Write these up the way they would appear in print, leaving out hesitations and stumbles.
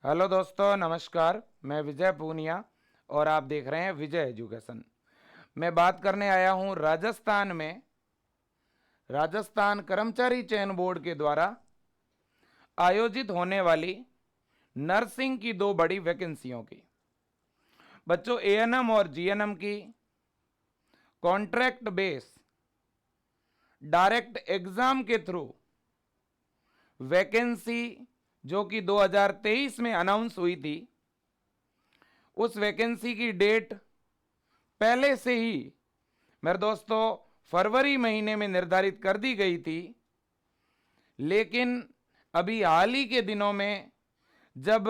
Hello दोस्तों, नमस्कार। मैं विजय पूनिया और आप देख रहे हैं विजय एजुकेशन। मैं बात करने आया हूं राजस्थान में राजस्थान कर्मचारी चयन बोर्ड के द्वारा आयोजित होने वाली नर्सिंग की दो बड़ी वैकेंसियों की। बच्चों, एएनएम और जीएनएम की कॉन्ट्रैक्ट बेस डायरेक्ट एग्जाम के थ्रू वैकेंसी जो कि 2023 में अनाउंस हुई थी, उस वैकेंसी की डेट पहले से ही मेरे दोस्तों फरवरी महीने में निर्धारित कर दी गई थी। लेकिन अभी हाल ही के दिनों में जब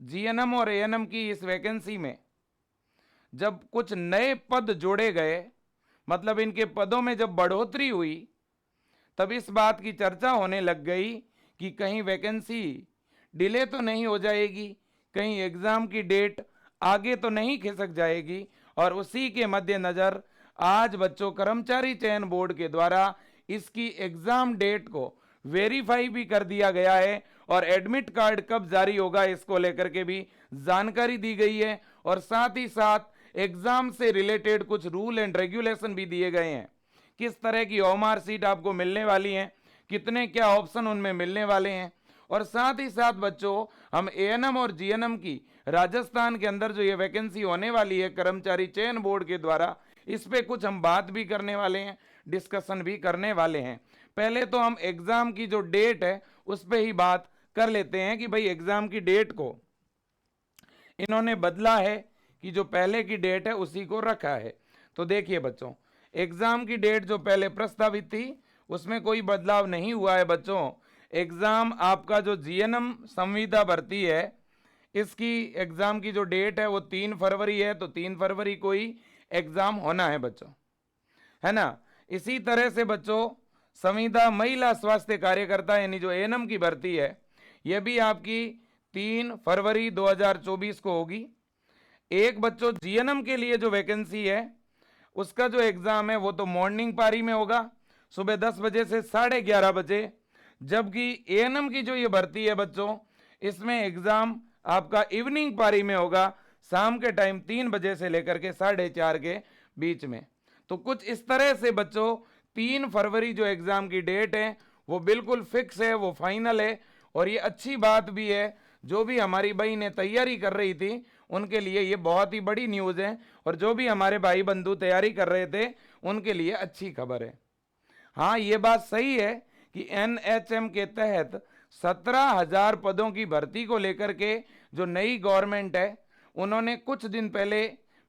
जीएनएम और एएनएम की इस वैकेंसी में जब कुछ नए पद जोड़े गए, मतलब इनके पदों में जब बढ़ोतरी हुई, तब इस बात की चर्चा होने लग गई कि कहीं वैकेंसी डिले तो नहीं हो जाएगी, कहीं एग्जाम की डेट आगे तो नहीं खिसक जाएगी। और उसी के मद्देनजर आज बच्चों कर्मचारी चयन बोर्ड के द्वारा इसकी एग्जाम डेट को वेरीफाई भी कर दिया गया है और एडमिट कार्ड कब जारी होगा इसको लेकर के भी जानकारी दी गई है। और साथ ही साथ एग्जाम से रिलेटेड कुछ रूल एंड रेगुलेशन भी दिए गए हैं, किस तरह की ओमार सीट आपको मिलने वाली है, कितने क्या ऑप्शन उनमें मिलने वाले हैं। और साथ ही साथ बच्चों, हम एएनएम और जीएनएम की राजस्थान के अंदर जो ये वैकेंसी होने वाली है कर्मचारी चयन बोर्ड के द्वारा, इस पे कुछ हम बात भी करने वाले हैं, डिस्कशन भी करने वाले हैं। पहले तो हम एग्जाम की जो डेट है उस पर ही बात कर लेते हैं कि भाई एग्जाम की डेट को इन्होंने बदला है कि जो पहले की डेट है उसी को रखा है। तो देखिए बच्चों, एग्जाम की डेट जो पहले प्रस्तावित थी उसमें कोई बदलाव नहीं हुआ है बच्चों। एग्जाम आपका जो जीएनएम संविदा भर्ती है, इसकी एग्जाम की जो डेट है वो 3 फरवरी है, तो 3 फरवरी को ही एग्जाम होना है बच्चों, है ना। इसी तरह से बच्चों, संविदा महिला स्वास्थ्य कार्यकर्ता यानी जो एएनएम की भर्ती है, यह भी आपकी 3 फरवरी 2024 को होगी। एक बच्चों जीएनएम के लिए जो वैकेंसी है उसका जो एग्जाम है वो तो मॉर्निंग पारी में होगा, सुबह 10 बजे से 11:30 बजे। जबकि एएनएम की जो ये भर्ती है बच्चों, इसमें एग्जाम आपका इवनिंग पारी में होगा, शाम के टाइम 3 बजे से लेकर के 4:30 के बीच में। तो कुछ इस तरह से बच्चों 3 फरवरी जो एग्जाम की डेट है वो बिल्कुल फिक्स है, वो फाइनल है। और ये अच्छी बात भी है, जो भी हमारी बहनें तैयारी कर रही थी उनके लिए ये बहुत ही बड़ी न्यूज़ है, और जो भी हमारे भाई बंधु तैयारी कर रहे थे उनके लिए अच्छी खबर है। हाँ, ये बात सही है कि एनएचएम के तहत 17,000 पदों की भर्ती को लेकर के जो नई गवर्नमेंट है उन्होंने कुछ दिन पहले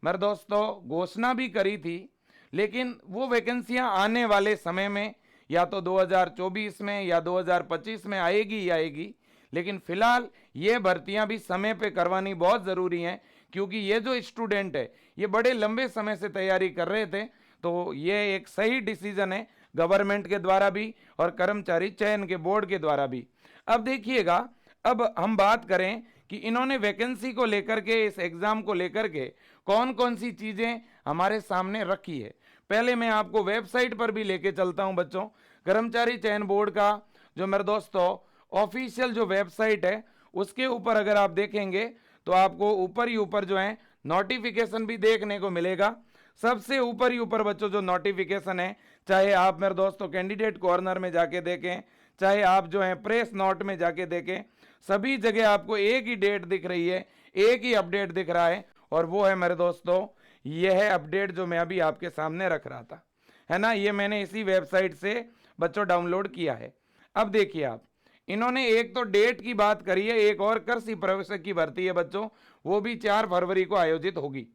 मेरे दोस्तों घोषणा भी करी थी। लेकिन वो वैकेंसियां आने वाले समय में या तो 2024 में या 2025 में आएगी ही आएगी। लेकिन फिलहाल ये भर्तियां भी समय पे करवानी बहुत ज़रूरी हैं, क्योंकि ये जो स्टूडेंट है ये बड़े लंबे समय से तैयारी कर रहे थे। तो ये एक सही डिसीजन है गवर्नमेंट के द्वारा भी और कर्मचारी चयन के बोर्ड के द्वारा भी। अब देखिएगा, अब हम बात करें कि इन्होंने वैकेंसी को लेकर के, इस एग्जाम को लेकर के कौन कौन सी चीजें हमारे सामने रखी है। पहले मैं आपको वेबसाइट पर भी लेके चलता हूं बच्चों। कर्मचारी चयन बोर्ड का जो मेरे दोस्तों ऑफिशियल जो वेबसाइट है उसके ऊपर अगर आप देखेंगे तो आपको ऊपर ही ऊपर जो है नोटिफिकेशन भी देखने को मिलेगा। सबसे ऊपर ही ऊपर बच्चों जो नोटिफिकेशन है, चाहे आप मेरे दोस्तों कैंडिडेट कॉर्नर में जाके देखें, चाहे आप जो है प्रेस नोट में जाके देखें, सभी जगह आपको एक ही डेट दिख रही है, एक ही अपडेट दिख रहा है। और वो है मेरे दोस्तों, यह है अपडेट जो मैं अभी आपके सामने रख रहा था, है ना। ये मैंने इसी वेबसाइट से बच्चों डाउनलोड किया है। अब देखिए आप, इन्होंने एक तो डेट की बात करी है, एक और कृषि प्रवेशक की भर्ती है बच्चों, वो भी 4 फरवरी को आयोजित होगी।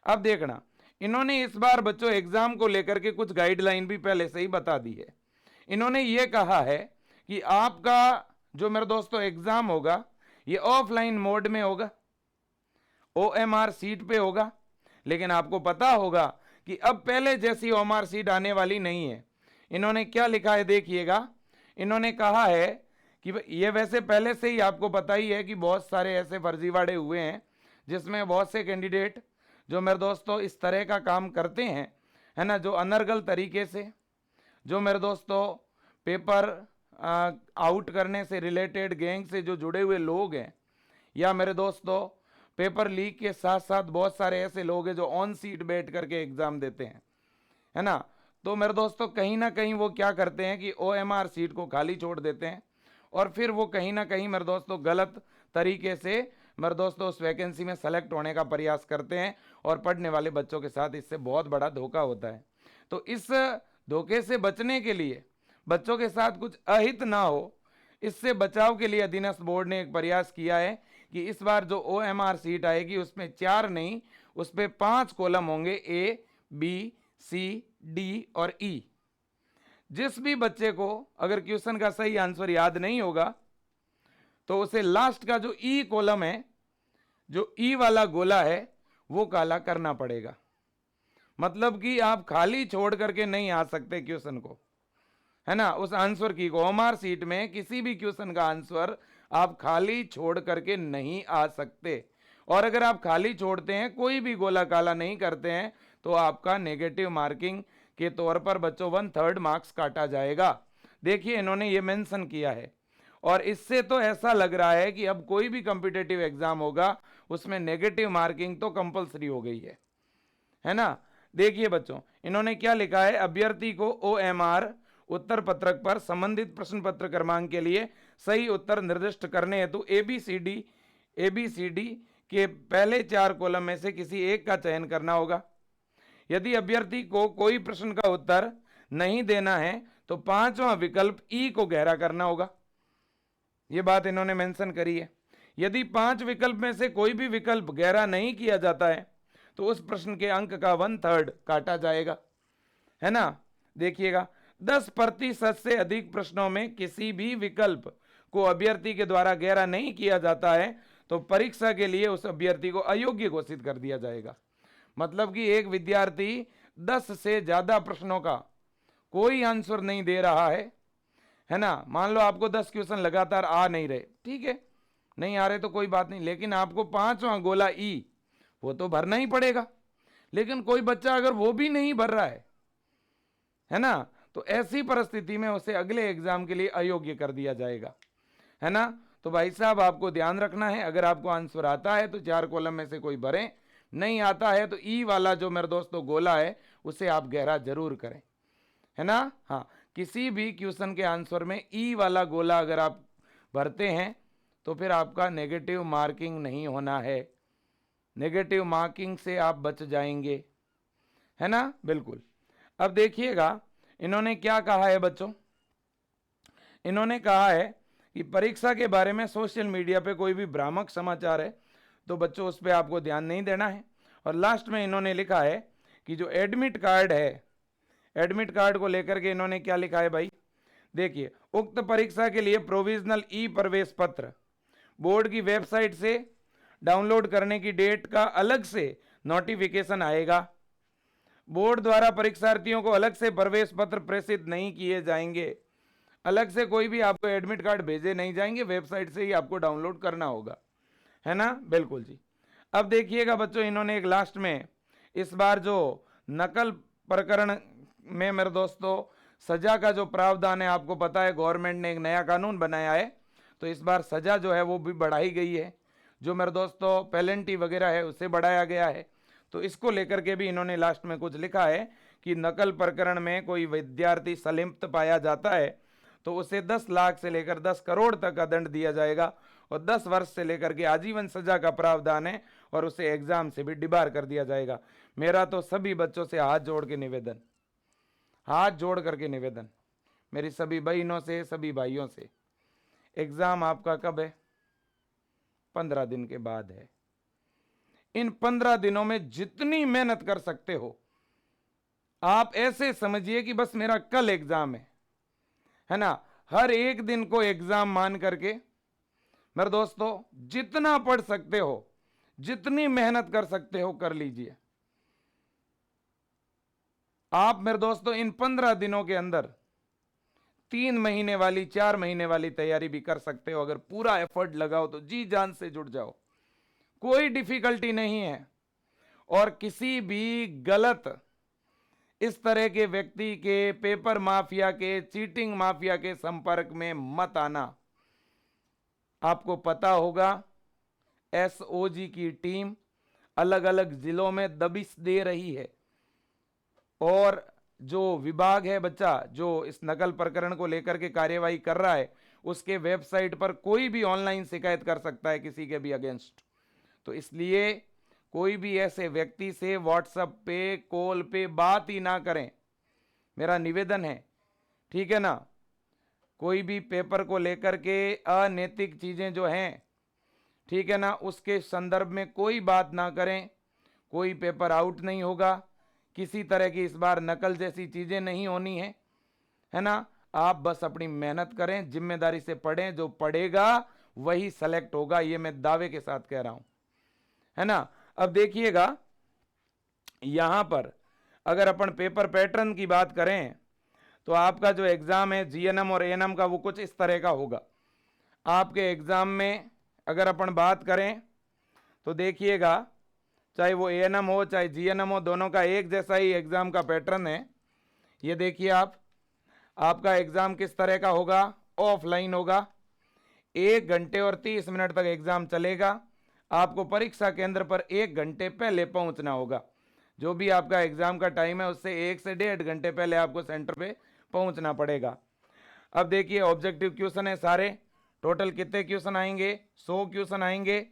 अब देखना, इन्होंने इस बार बच्चों एग्जाम को लेकर के कुछ गाइडलाइन भी पहले से ही बता दी है। इन्होंने ये कहा है कि आपका जो मेरे दोस्तों एग्जाम होगा ये ऑफलाइन मोड में होगा, ओएमआर सीट पे होगा। लेकिन आपको पता होगा कि अब पहले जैसी ओएमआर सीट आने वाली नहीं है। इन्होंने क्या लिखा है देखिएगा, इन्होंने कहा है कि ये वैसे पहले से ही आपको पता ही है कि बहुत सारे ऐसे फर्जीवाड़े हुए हैं जिसमें बहुत से कैंडिडेट जो मेरे दोस्तों इस तरह का काम करते हैं, है ना, जो अनर्गल तरीके से, जो मेरे दोस्तों पेपर आउट करने से रिलेटेड गैंग से जो जुड़े हुए लोग हैं, या मेरे दोस्तों पेपर लीक के साथ साथ बहुत सारे ऐसे लोग हैं जो ऑन सीट बैठ करके एग्जाम देते हैं, है ना। तो मेरे दोस्तों कहीं ना कहीं वो क्या करते हैं कि OMR सीट को खाली छोड़ देते हैं और फिर वो कहीं ना कहीं मेरे दोस्तों गलत तरीके से मेरे दोस्तों उस वैकेंसी में सेलेक्ट होने का प्रयास करते हैं और पढ़ने वाले बच्चों के साथ इससे बहुत बड़ा धोखा होता है। तो इस धोखे से बचने के लिए, बच्चों के साथ कुछ अहित ना हो, इससे बचाव के लिए अधीनस्थ बोर्ड ने एक प्रयास किया है कि इस बार जो OMR सीट आएगी उसमें 4 नहीं, उस पर 5 कॉलम होंगे, A, B, C, D और E। जिस भी बच्चे को अगर क्वेश्चन का सही आंसर याद नहीं होगा तो उसे लास्ट का जो E कॉलम है, जो E वाला गोला है, वो काला करना पड़ेगा। मतलब कि आप खाली छोड़ करके नहीं आ सकते क्वेश्चन को, है ना। उस आंसर की को OMR सीट में किसी भी क्वेश्चन का आंसर आप खाली छोड़ करके नहीं आ सकते। और अगर आप खाली छोड़ते हैं, कोई भी गोला काला नहीं करते हैं, तो आपका नेगेटिव मार्किंग के तौर पर बच्चों 1/3 मार्क्स काटा जाएगा। देखिए इन्होंने ये मेंशन किया है और इससे तो ऐसा लग रहा है कि अब कोई भी कॉम्पिटिटिव एग्जाम होगा उसमें नेगेटिव मार्किंग तो कंपलसरी हो गई है ना। देखिए बच्चों इन्होंने क्या लिखा है, अभ्यर्थी को OMR उत्तर पत्रक पर संबंधित प्रश्न पत्र क्रमांक के लिए सही उत्तर निर्दिष्ट करने हेतु ABCD के पहले 4 कॉलम में से किसी एक का चयन करना होगा। यदि अभ्यर्थी को कोई प्रश्न का उत्तर नहीं देना है तो 5वां विकल्प E को गहरा करना होगा। यह बात इन्होंने मेंशन करी है। यदि 5 विकल्प में से कोई भी विकल्प गहरा नहीं किया जाता है तो उस प्रश्न के अंक का 1/3 काटा जाएगा, है ना। देखिएगा 10% से अधिक प्रश्नों में किसी भी विकल्प को अभ्यर्थी के द्वारा गहरा नहीं किया जाता है तो परीक्षा के लिए उस अभ्यर्थी को अयोग्य घोषित कर दिया जाएगा। मतलब कि एक विद्यार्थी 10 से ज्यादा प्रश्नों का कोई आंसर नहीं दे रहा है ना। मान लो आपको 10 क्वेश्चन लगातार आ नहीं रहे, ठीक है, नहीं आ रहे तो कोई बात नहीं, लेकिन आपको 5वां गोला E वो तो भरना ही पड़ेगा। लेकिन कोई बच्चा अगर वो भी नहीं भर रहा है ना, तो ऐसी परिस्थिति में उसे अगले एग्जाम के लिए अयोग्य कर दिया जाएगा, है ना। तो भाई साहब आपको ध्यान रखना है, अगर आपको आंसर आता है तो 4 कॉलम में से कोई भरें, नहीं आता है तो E वाला जो मेरे दोस्तों गोला है उसे आप गहरा जरूर करें, है ना। हाँ, किसी भी क्वेश्चन के आंसर में E वाला गोला अगर आप भरते हैं तो फिर आपका नेगेटिव मार्किंग नहीं होना है, नेगेटिव मार्किंग से आप बच जाएंगे, है ना, बिल्कुल। अब देखिएगा इन्होंने क्या कहा है बच्चों, इन्होंने कहा है कि परीक्षा के बारे में सोशल मीडिया पे कोई भी भ्रामक समाचार है तो बच्चों उस पर आपको ध्यान नहीं देना है। और लास्ट में इन्होंने लिखा है कि जो एडमिट कार्ड है, एडमिट कार्ड को लेकर के इन्होंने क्या लिखा है भाई, देखिए, उक्त परीक्षा के लिए प्रोविजनल ई प्रवेश पत्र बोर्ड की वेबसाइट से डाउनलोड करने की डेट का अलग से नोटिफिकेशन आएगा। बोर्ड द्वारा परीक्षार्थियों को अलग से प्रवेश पत्र प्रेषित नहीं किए जाएंगे, अलग से कोई भी आपको एडमिट कार्ड भेजे नहीं जाएंगे, वेबसाइट से ही आपको डाउनलोड करना होगा, है ना, बिल्कुल जी। अब देखिएगा बच्चों इन्होंने एक लास्ट में इस बार जो नकल प्रकरण में मेरे दोस्तों सजा का जो प्रावधान है, आपको पता है गवर्नमेंट ने एक नया कानून बनाया है, तो इस बार सजा जो है वो भी बढ़ाई गई है, जो मेरे दोस्तों पेनल्टी वगैरह है उसे बढ़ाया गया है। तो इसको लेकर के भी इन्होंने लास्ट में कुछ लिखा है कि नकल प्रकरण में कोई विद्यार्थी संलिप्त पाया जाता है तो उसे 10 लाख से लेकर 10 करोड़ तक का दंड दिया जाएगा और 10 वर्ष से लेकर के आजीवन सजा का प्रावधान है और उसे एग्जाम से भी डिबार कर दिया जाएगा। मेरा तो सभी बच्चों से हाथ जोड़ के निवेदन, हाथ जोड़ करके निवेदन, मेरी सभी बहनों से, सभी भाइयों से, एग्जाम आपका कब है? 15 दिन के बाद है। इन 15 दिनों में जितनी मेहनत कर सकते हो आप ऐसे समझिए कि बस मेरा कल एग्जाम है ना। हर एक दिन को एग्जाम मान करके मेरे दोस्तों जितना पढ़ सकते हो, जितनी मेहनत कर सकते हो कर लीजिए। आप मेरे दोस्तों इन 15 दिनों के अंदर 3 महीने वाली, 4 महीने वाली तैयारी भी कर सकते हो। अगर पूरा एफर्ट लगाओ तो जी जान से जुट जाओ, कोई डिफिकल्टी नहीं है। और किसी भी गलत इस तरह के व्यक्ति के, पेपर माफिया के, चीटिंग माफिया के संपर्क में मत आना। आपको पता होगा एसओजी की टीम अलग अलग जिलों में दबिश दे रही है और जो विभाग है बच्चा जो इस नकल प्रकरण को लेकर के कार्यवाही कर रहा है उसके वेबसाइट पर कोई भी ऑनलाइन शिकायत कर सकता है किसी के भी अगेंस्ट। तो इसलिए कोई भी ऐसे व्यक्ति से व्हाट्सएप पे कॉल पे बात ही ना करें, मेरा निवेदन है, ठीक है ना। कोई भी पेपर को लेकर के अनैतिक चीजें जो हैं, ठीक है ना, उसके संदर्भ में कोई बात ना करें। कोई पेपर आउट नहीं होगा, किसी तरह की इस बार नकल जैसी चीजें नहीं होनी है ना। आप बस अपनी मेहनत करें, जिम्मेदारी से पढ़ें, जो पढ़ेगा वही सेलेक्ट होगा, ये मैं दावे के साथ कह रहा हूं, है ना। अब देखिएगा यहां पर अगर अपन पेपर पैटर्न की बात करें तो आपका जो एग्जाम है जीएनएम और एएनएम का वो कुछ इस तरह का होगा। आपके एग्जाम में अगर अपन बात करें तो देखिएगा चाहे वो एएनएम हो चाहे जीएनएम हो, दोनों का एक जैसा ही एग्जाम का पैटर्न है। ये देखिए आपका एग्जाम किस तरह का होगा, ऑफलाइन होगा। 1 घंटे और 30 मिनट तक एग्जाम चलेगा। आपको परीक्षा केंद्र पर 1 घंटे पहले पहुंचना होगा। जो भी आपका एग्जाम का टाइम है उससे 1 से 1.5 घंटे पहले आपको सेंटर पे पहुंचना पड़ेगा। अब देखिए ऑब्जेक्टिव क्वेश्चन है सारे, टोटल कितने क्वेश्चन आएंगे, 100 क्वेश्चन आएंगे,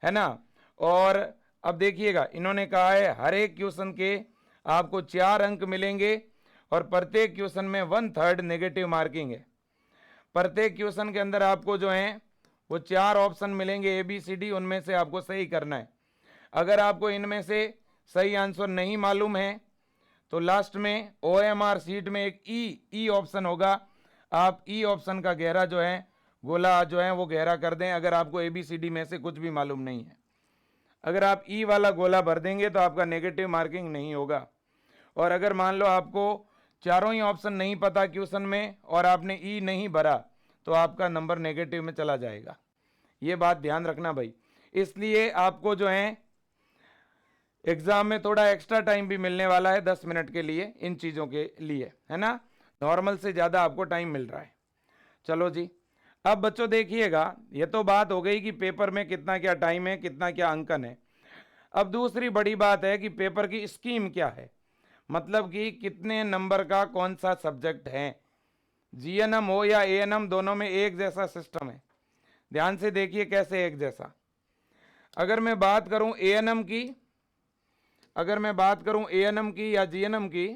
है ना। और अब देखिएगा इन्होंने कहा है हर एक क्वेश्चन के आपको 4 अंक मिलेंगे और प्रत्येक क्वेश्चन में 1/3 नेगेटिव मार्किंग है। प्रत्येक क्वेश्चन के अंदर आपको जो है वो 4 ऑप्शन मिलेंगे ABCD, उनमें से आपको सही करना है। अगर आपको इनमें से सही आंसर नहीं मालूम है तो लास्ट में OMR सीट में एक ई ऑप्शन होगा। आप ई ऑप्शन का गहरा जो है गोला जो है वो गहरा कर दें अगर आपको ABCD में से कुछ भी मालूम नहीं है। अगर आप ई वाला गोला भर देंगे तो आपका नेगेटिव मार्किंग नहीं होगा। और अगर मान लो आपको चारों ही ऑप्शन नहीं पता क्वेश्चन में और आपने ई नहीं भरा तो आपका नंबर नेगेटिव में चला जाएगा। ये बात ध्यान रखना भाई। इसलिए आपको जो है एग्जाम में थोड़ा एक्स्ट्रा टाइम भी मिलने वाला है 10 मिनट के लिए, इन चीज़ों के लिए, है ना। नॉर्मल से ज़्यादा आपको टाइम मिल रहा है। चलो जी, अब बच्चों देखिएगा ये तो बात हो गई कि पेपर में कितना क्या टाइम है, कितना क्या अंकन है। अब दूसरी बड़ी बात है कि पेपर की स्कीम क्या है, मतलब कि कितने नंबर का कौन सा सब्जेक्ट है। जीएनएम हो या एएनएम दोनों में एक जैसा सिस्टम है। ध्यान से देखिए कैसे एक जैसा। अगर मैं बात करूं एएनएम की या जीएनएम की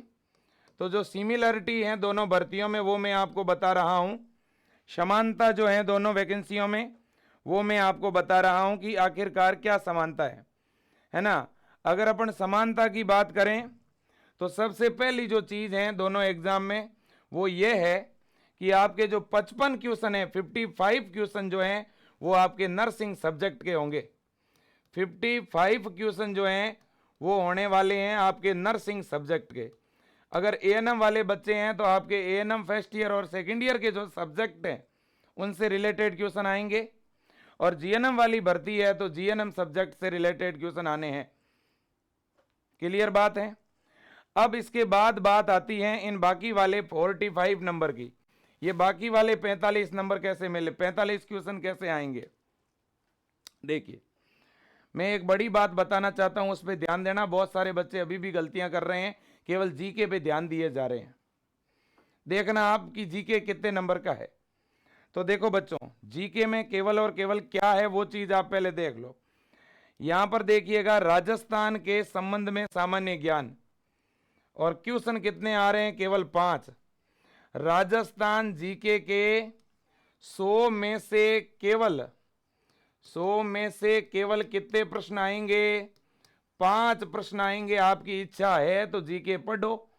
तो जो सिमिलरिटी है दोनों भर्तियों में वो मैं आपको बता रहा हूं। समानता जो है दोनों वैकेंसियों में वो मैं आपको बता रहा हूं कि आखिरकार क्या समानता है ना। अगर अपन समानता की बात करें तो सबसे पहली जो चीज़ है दोनों एग्जाम में वो ये है कि आपके जो 55 क्वेश्चन है, 55 क्वेश्चन जो हैं वो आपके नर्सिंग सब्जेक्ट के होंगे। 55 क्वेश्चन जो हैं वो होने वाले हैं आपके नर्सिंग सब्जेक्ट के। अगर एएनएम वाले बच्चे हैं तो आपके एएनएम फर्स्ट ईयर और सेकेंड ईयर के जो सब्जेक्ट हैं उनसे रिलेटेड क्वेश्चन आएंगे, और जीएनएम वाली भर्ती है तो जीएनएम सब्जेक्ट से रिलेटेड क्वेश्चन आने हैं। क्लियर बात है। अब इसके बाद बात आती है इन बाकी वाले 45 नंबर की। ये बाकी वाले 45 नंबर कैसे मिले, 45 क्वेश्चन कैसे आएंगे। देखिए मैं एक बड़ी बात बताना चाहता हूं, उस पर ध्यान देना। बहुत सारे बच्चे अभी भी गलतियां कर रहे हैं, केवल जीके पे ध्यान दिए जा रहे हैं। देखना आपकी जीके कितने नंबर का है। तो देखो बच्चों जीके में केवल और केवल क्या है वो चीज आप पहले देख लो। यहां पर देखिएगा राजस्थान के संबंध में सामान्य ज्ञान, और क्वेश्चन कितने आ रहे हैं, केवल 5। राजस्थान जीके के 100 में से केवल कितने प्रश्न आएंगे, 5 प्रश्न आएंगे। आपकी इच्छा है तो जीके पढ़ो,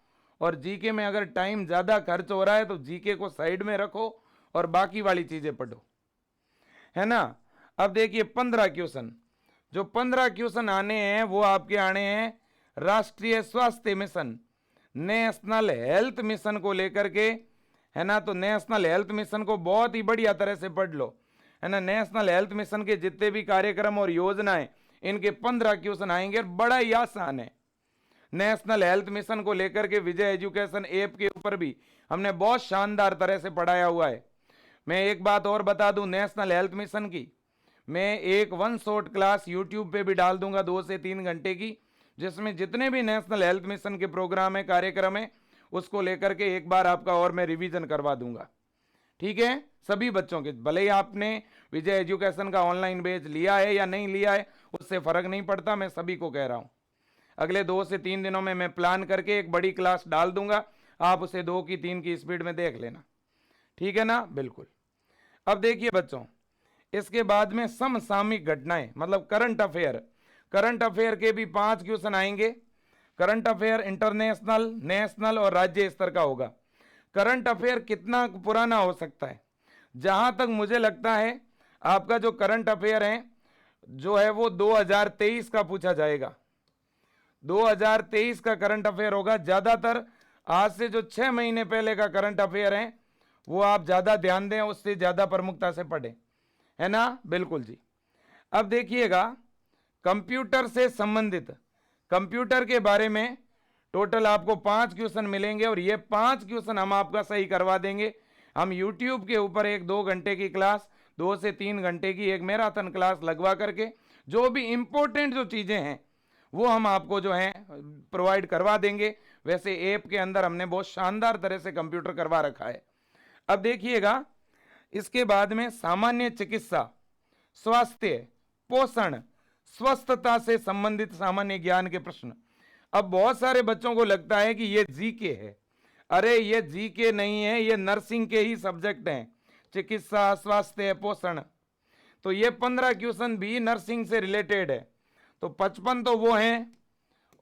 और जीके में अगर टाइम ज्यादा खर्च हो रहा है तो जीके को साइड में रखो और बाकी वाली चीजें पढ़ो, है ना। अब देखिए 15 क्वेश्चन, जो 15 क्वेश्चन आने हैं वो आपके आने हैं राष्ट्रीय स्वास्थ्य मिशन, नेशनल हेल्थ मिशन को लेकर के, है ना। तो नेशनल हेल्थ मिशन को बहुत ही बढ़िया तरह से पढ़ लो, है ना। नेशनल हेल्थ मिशन के जितने भी कार्यक्रम और योजनाएं इनके 15 क्वेश्चन आएंगे, बड़ा ही आसान है। नेशनल हेल्थ मिशन को लेकर के विजय एजुकेशन ऐप के ऊपर भी हमने बहुत शानदार तरह से पढ़ाया हुआ है। मैं एक बात और बता दूं नेशनल हेल्थ मिशन की, मैं एक वन शॉट क्लास यूट्यूब पे भी डाल दूंगा 2 से 3 घंटे की, जिसमें जितने भी नेशनल हेल्थ मिशन के प्रोग्राम है, कार्यक्रम है, उसको लेकर के एक बार आपका और मैं रिवीजन करवा दूंगा। ठीक है, सभी बच्चों के, भले ही आपने विजय एजुकेशन का ऑनलाइन बैच लिया है या नहीं लिया है, उससे फर्क नहीं पड़ता, मैं सभी को कह रहा हूं। अगले 2 से 3 दिनों में मैं प्लान करके एक बड़ी क्लास डाल दूंगा, आप उसे 2 की 3 की स्पीड में देख लेना। ठीक है ना, बिल्कुल। अब देखिए बच्चों, इसके बाद में समसामयिक घटनाएं, मतलब करंट अफेयर, करंट अफेयर के भी 5 क्वेश्चन आएंगे। करंट अफेयर इंटरनेशनल, नेशनल और राज्य स्तर का होगा। करंट अफेयर कितना पुराना हो सकता है? जहां तक मुझे लगता है आपका जो करंट अफेयर है जो है वो 2023 का पूछा जाएगा। 2023 का करंट अफेयर होगा। ज्यादातर आज से जो 6 महीने पहले का करंट अफेयर है वो आप ज्यादा ध्यान दें, उससे ज्यादा प्रमुखता से पढ़ें, है ना, बिल्कुल जी। अब देखिएगा, कंप्यूटर से संबंधित, कंप्यूटर के बारे में टोटल आपको 5 क्वेश्चन मिलेंगे और ये 5 क्वेश्चन हम आपका सही करवा देंगे। हम यूट्यूब के ऊपर 1-2 घंटे की क्लास, 2 से 3 घंटे की एक मैराथन क्लास लगवा करके जो भी इंपॉर्टेंट जो चीजें हैं वो हम आपको जो है प्रोवाइड करवा देंगे। वैसे ऐप के अंदर हमने बहुत शानदार तरह से कंप्यूटर करवा रखा है। अब देखिएगा, इसके बाद में सामान्य चिकित्सा, स्वास्थ्य, पोषण, स्वस्थता से संबंधित सामान्य ज्ञान के प्रश्न। अब बहुत सारे बच्चों को लगता है कि ये जीके है। अरे ये जीके नहीं है, ये नर्सिंग के ही सब्जेक्ट हैं, चिकित्सा, स्वास्थ्य, पोषण। तो ये 15 क्वेश्चन भी नर्सिंग से रिलेटेड है। तो 55 तो वो हैं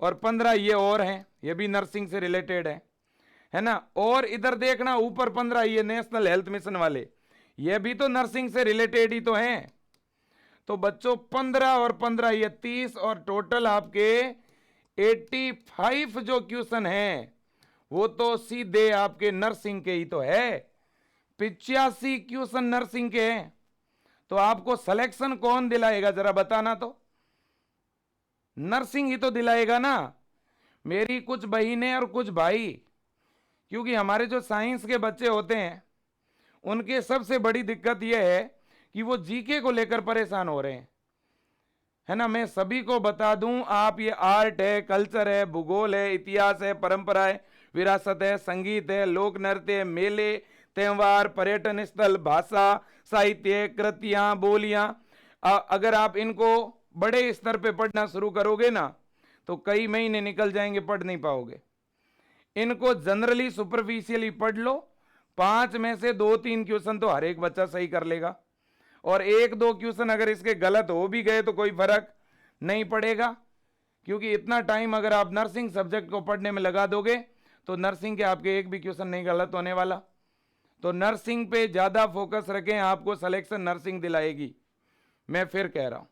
और 15 ये और हैं, ये भी नर्सिंग से रिलेटेड है ना। और इधर देखना, ऊपर 15 ये नेशनल हेल्थ मिशन वाले, ये भी तो नर्सिंग से रिलेटेड ही तो हैं। तो बच्चों 15 और 15 ये 30 और टोटल आपके 85 जो क्वेश्चन हैं वो तो सीधे आपके नर्सिंग के ही तो है। 85 क्वेश्चन नर्सिंग के हैं। तो आपको सिलेक्शन कौन दिलाएगा जरा बताना तो? नर्सिंग ही तो दिलाएगा ना। मेरी कुछ बहनें और कुछ भाई, क्योंकि हमारे जो साइंस के बच्चे होते हैं उनके सबसे बड़ी दिक्कत यह है कि वो जीके को लेकर परेशान हो रहे हैं, है ना। मैं सभी को बता दूं, आप ये आर्ट है, कल्चर है, भूगोल है, इतिहास है, परंपरा है, विरासत है, संगीत है, लोक नृत्य, मेले, त्योहार, पर्यटन स्थल, भाषा, साहित्य, कृतियां, बोलियां, अगर आप इनको बड़े स्तर पे पढ़ना शुरू करोगे ना तो कई महीने निकल जाएंगे, पढ़ नहीं पाओगे। इनको जनरली सुपरफिशियली पढ़ लो, 5 में से 2-3 क्वेश्चन तो हर एक बच्चा सही कर लेगा, और 1-2 क्वेश्चन अगर इसके गलत हो भी गए तो कोई फर्क नहीं पड़ेगा, क्योंकि इतना टाइम अगर आप नर्सिंग सब्जेक्ट को पढ़ने में लगा दोगे तो नर्सिंग के आपके एक भी क्वेश्चन नहीं गलत होने वाला। तो नर्सिंग पे ज्यादा फोकस रखें, आपको सिलेक्शन नर्सिंग दिलाएगी। मैं फिर कह रहा हूं,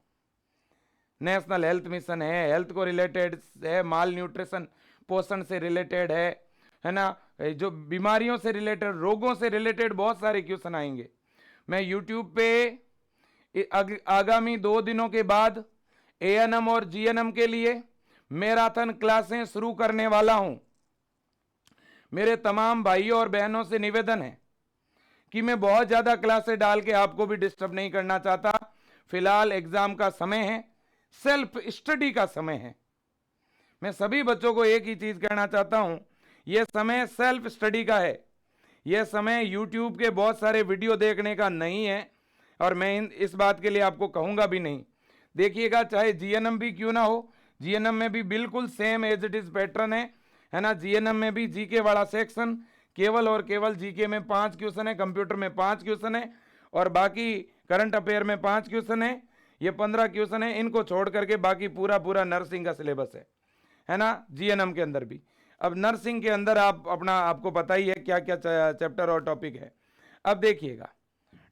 नेशनल हेल्थ मिशन है, हेल्थ को रिलेटेड है, माल न्यूट्रिशन पोषण से रिलेटेड है ना, जो बीमारियों से रिलेटेड, रोगों से रिलेटेड बहुत सारे क्वेश्चन आएंगे। मैं यूट्यूब पे आगामी 2 दिनों के बाद एएनएम और जीएनएम के लिए मैराथन क्लासें शुरू करने वाला हूं। मेरे तमाम भाइयों और बहनों से निवेदन है कि मैं बहुत ज्यादा क्लासें डाल के आपको भी डिस्टर्ब नहीं करना चाहता। फिलहाल एग्जाम का समय है, सेल्फ स्टडी का समय है। मैं सभी बच्चों को एक ही चीज कहना चाहता हूं, यह समय सेल्फ स्टडी का है। यह समय यूट्यूब के बहुत सारे वीडियो देखने का नहीं है, और मैं इस बात के लिए आपको कहूंगा भी नहीं। देखिएगा, चाहे जीएनएम भी क्यों ना हो, जीएनएम में भी बिल्कुल same as it is pattern है ना। जीएनएम में भी जीके वाला सेक्शन, केवल और केवल जीके में 5 क्वेश्चन है, कंप्यूटर में 5 क्वेश्चन है, और बाकी करंट अफेयर में 5 क्वेश्चन है। ये 15 क्वेश्चन है, इनको छोड़ करके बाकी पूरा पूरा नर्सिंग का सिलेबस है ना, जीएनएम के अंदर भी। अब नर्सिंग के अंदर आप अपना, आपको पता ही है क्या क्या चैप्टर और टॉपिक है। अब देखिएगा,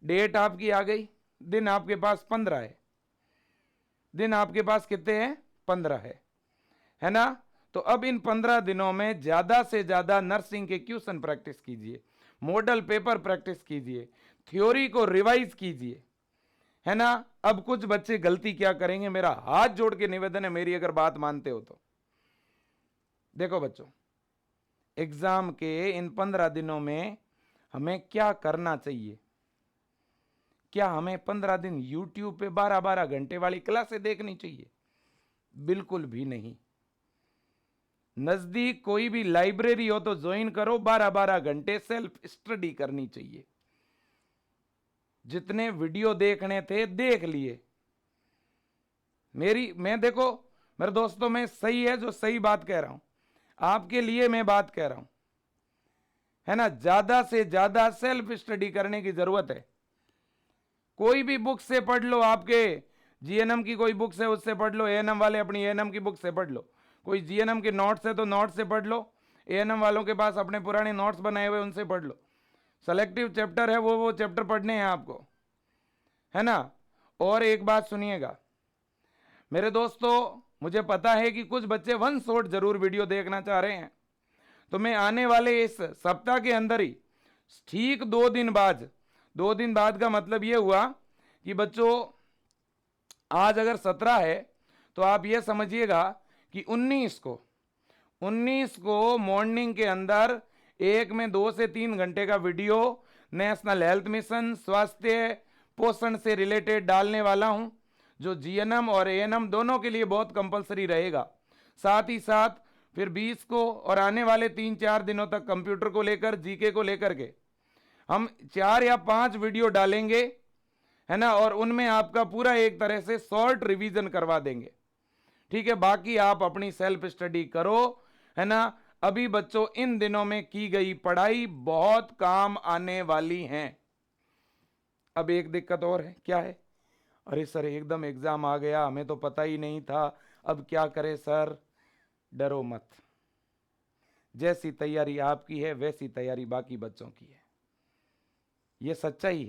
डेट आपकी आ गई, दिन आपके पास 15 है, दिन आपके पास कितने हैं? 15 है ना। तो अब इन 15 दिनों में ज्यादा से ज्यादा नर्सिंग के क्वेश्चन प्रैक्टिस कीजिए, मॉडल पेपर प्रैक्टिस कीजिए, थ्योरी को रिवाइज कीजिए, है ना। अब कुछ बच्चे गलती क्या करेंगे, मेरा हाथ जोड़ के निवेदन है, मेरी अगर बात मानते हो तो। देखो बच्चों, एग्जाम के इन 15 दिनों में हमें क्या करना चाहिए, क्या हमें 15 दिन YouTube पे 12-12 घंटे वाली क्लासें देखनी चाहिए? बिल्कुल भी नहीं। नजदीक कोई भी लाइब्रेरी हो तो ज्वाइन करो, 12-12 घंटे सेल्फ स्टडी करनी चाहिए। जितने वीडियो देखने थे देख लिए। मैं देखो मेरे दोस्तों, मैं सही है जो सही बात कह रहा हूं, आपके लिए मैं बात कह रहा हूं, है ना। ज्यादा से ज्यादा सेल्फ स्टडी करने की जरूरत है। कोई भी बुक से पढ़ लो, आपके जीएनएम की कोई बुक है उससे पढ़ लो, एएनएम वाले अपनी एएनएम की बुक से पढ़ लो, कोई जीएनएम के नोट्स है तो नोट्स से पढ़ लो, एएनएम वालों के पास अपने पुराने नोट्स बनाए हुए उनसे पढ़ लो। सेलेक्टिव चैप्टर है, वो चैप्टर पढ़ने हैं आपको, है ना। और एक बात सुनिएगा मेरे दोस्तों, मुझे पता है कि कुछ बच्चे वन शॉट जरूर वीडियो देखना चाह रहे हैं, तो मैं आने वाले इस सप्ताह के अंदर ही ठीक 2 दिन बाद का मतलब ये हुआ कि बच्चों आज अगर 17 है तो आप ये समझिएगा कि 19 को मॉर्निंग के अंदर एक में 2 से 3 घंटे का वीडियो नेशनल हेल्थ मिशन स्वास्थ्य पोषण से रिलेटेड डालने वाला हूं, जो जीएनएम और एएनएम दोनों के लिए बहुत कंपलसरी रहेगा। साथ ही साथ फिर 20 को और आने वाले 3-4 दिनों तक कंप्यूटर को लेकर जीके को लेकर के हम 4 या 5 वीडियो डालेंगे, है ना, और उनमें आपका पूरा एक तरह से शॉर्ट रिवीजन करवा देंगे। ठीक है, बाकी आप अपनी सेल्फ स्टडी करो, है ना। अभी बच्चों इन दिनों में की गई पढ़ाई बहुत काम आने वाली है। अब एक दिक्कत और है, क्या है? अरे सर एकदम एग्जाम आ गया, हमें तो पता ही नहीं था, अब क्या करें सर? डरो मत, जैसी तैयारी आपकी है वैसी तैयारी बाकी बच्चों की है, ये सच्चाई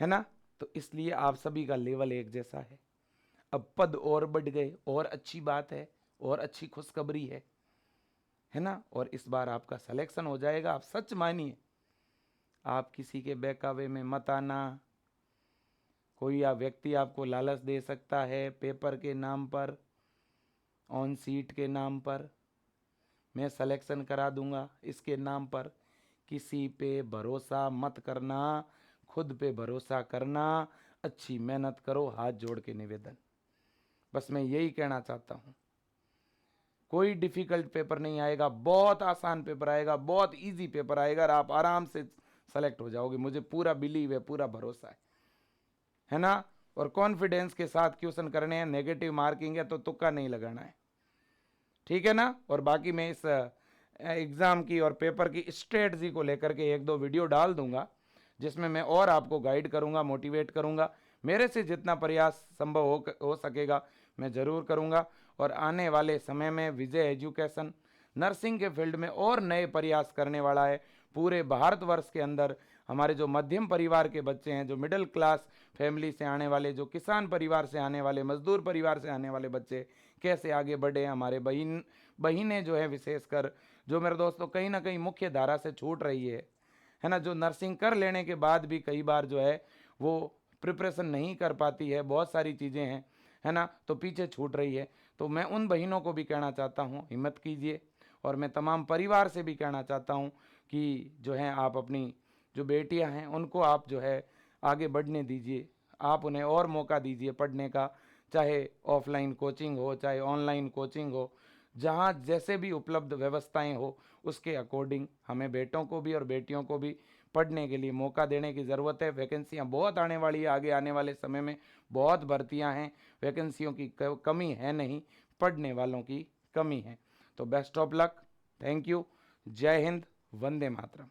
है ना। तो इसलिए आप सभी का लेवल एक जैसा है। अब पद और बढ़ गए, और अच्छी बात है, और अच्छी खुशखबरी है ना। और इस बार आपका सिलेक्शन हो जाएगा, आप सच मानिए। आप किसी के बहकावे में मत आना। कोई व्यक्ति आपको लालच दे सकता है पेपर के नाम पर, ऑन सीट के नाम पर, मैं सिलेक्शन करा दूंगा इसके नाम पर। किसी पे भरोसा मत करना, खुद पे भरोसा करना, अच्छी मेहनत करो, हाथ जोड़ के निवेदन। बस मैं यही कहना चाहता हूं। कोई डिफिकल्ट पेपर नहीं आएगा, बहुत आसान पेपर आएगा, बहुत इजी पेपर आएगा और आप आराम से सेलेक्ट हो जाओगे, मुझे पूरा बिलीव है, पूरा भरोसा है ना। और कॉन्फिडेंस के साथ क्वेश्चन करने हैं, नेगेटिव मार्किंग है तो तुक्का नहीं लगाना है, ठीक है ना। और बाकी मैं इस एग्जाम की और पेपर की स्ट्रेटजी को लेकर के 1-2 वीडियो डाल दूंगा, जिसमें मैं और आपको गाइड करूंगा, मोटिवेट करूंगा। मेरे से जितना प्रयास संभव हो सकेगा मैं ज़रूर करूंगा। और आने वाले समय में विजय एजुकेशन नर्सिंग के फील्ड में और नए प्रयास करने वाला है। पूरे भारतवर्ष के अंदर हमारे जो मध्यम परिवार के बच्चे हैं, जो मिडिल क्लास फैमिली से आने वाले, जो किसान परिवार से आने वाले, मजदूर परिवार से आने वाले बच्चे कैसे आगे बढ़े, हमारे बहिनें जो है विशेषकर, जो मेरे दोस्तों कहीं ना कहीं मुख्य धारा से छूट रही है ना, जो नर्सिंग कर लेने के बाद भी कई बार जो है वो प्रिपरेशन नहीं कर पाती है, बहुत सारी चीज़ें हैं, है ना, तो पीछे छूट रही है। तो मैं उन बहनों को भी कहना चाहता हूँ हिम्मत कीजिए। और मैं तमाम परिवार से भी कहना चाहता हूँ कि जो है आप अपनी जो बेटियां हैं उनको आप जो है आगे बढ़ने दीजिए, आप उन्हें और मौका दीजिए पढ़ने का, चाहे ऑफलाइन कोचिंग हो चाहे ऑनलाइन कोचिंग हो, जहाँ जैसे भी उपलब्ध व्यवस्थाएं हो उसके अकॉर्डिंग हमें बेटों को भी और बेटियों को भी पढ़ने के लिए मौका देने की ज़रूरत है। वैकेंसियाँ बहुत आने वाली है, आगे आने वाले समय में बहुत भर्तियाँ हैं, वैकेंसियों की कमी है नहीं, पढ़ने वालों की कमी है। तो best of luck, thank you, जय हिंद, वंदे मातरम।